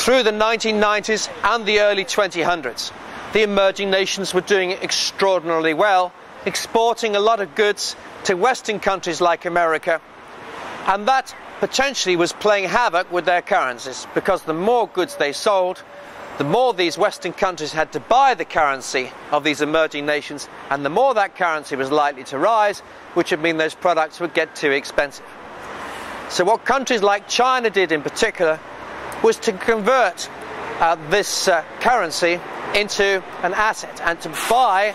through the 1990s and the early 2000s, the emerging nations were doing extraordinarily well, exporting a lot of goods to Western countries like America, and that potentially was playing havoc with their currencies, because the more goods they sold, the more these Western countries had to buy the currency of these emerging nations, and the more that currency was likely to rise, which would mean those products would get too expensive. So what countries like China did in particular was to convert this currency into an asset, and to buy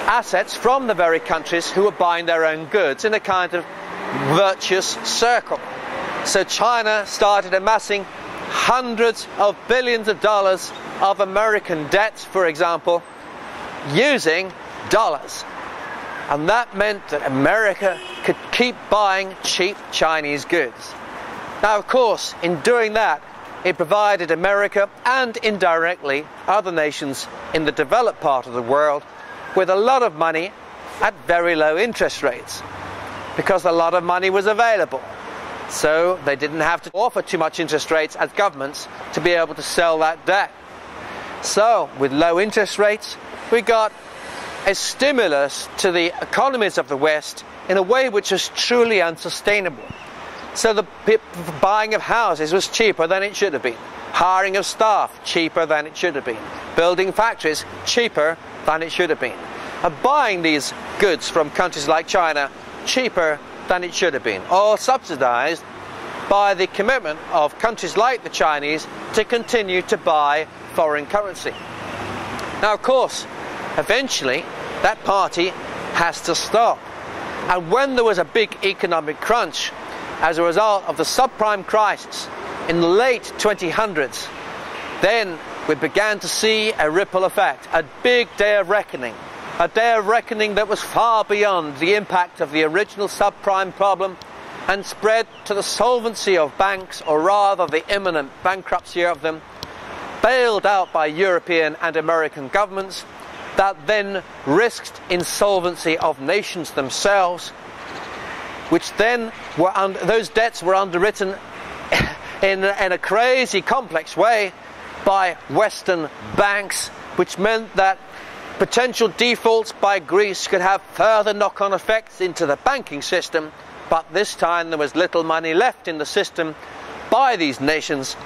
assets from the very countries who were buying their own goods in a kind of virtuous circle. So China started amassing hundreds of billions of dollars of American debt, for example, using dollars. And that meant that America could keep buying cheap Chinese goods. Now, of course, in doing that, it provided America, and indirectly other nations in the developed part of the world, with a lot of money at very low interest rates, because a lot of money was available. So they didn't have to offer too much interest rates as governments to be able to sell that debt. So with low interest rates, we got a stimulus to the economies of the West in a way which was truly unsustainable. So the buying of houses was cheaper than it should have been. Hiring of staff, cheaper than it should have been. Building factories, cheaper than it should have been. And buying these goods from countries like China, cheaper than it should have been. All subsidized by the commitment of countries like the Chinese to continue to buy foreign currency. Now, of course, eventually that party has to stop. And when there was a big economic crunch as a result of the subprime crisis in the late 2000s, then we began to see a ripple effect, a big day of reckoning, a day of reckoning that was far beyond the impact of the original subprime problem and spread to the solvency of banks, or rather the imminent bankruptcy of them, bailed out by European and American governments, that then risked insolvency of nations themselves, which then those debts were underwritten in a crazy complex way by Western banks, which meant that potential defaults by Greece could have further knock-on effects into the banking system, but this time there was little money left in the system by these nations,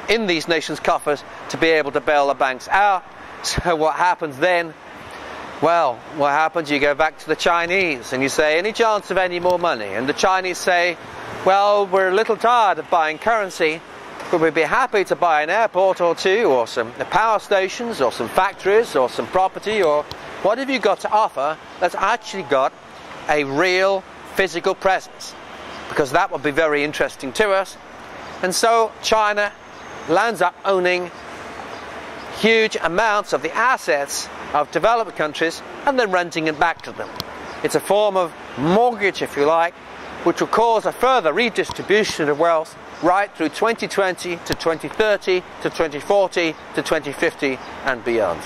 in these nations' coffers, to be able to bail the banks out. So what happens then? Well, what happens? You go back to the Chinese and you say, any chance of any more money? And the Chinese say, well, we're a little tired of buying currency, but we'd be happy to buy an airport or two, or some power stations, or some factories, or some property, or what have you got to offer that's actually got a real physical presence? Because that would be very interesting to us. And so China lands up owning huge amounts of the assets of developed countries and then renting it back to them. It's a form of mortgage, if you like, which will cause a further redistribution of wealth right through 2020 to 2030 to 2040 to 2050 and beyond.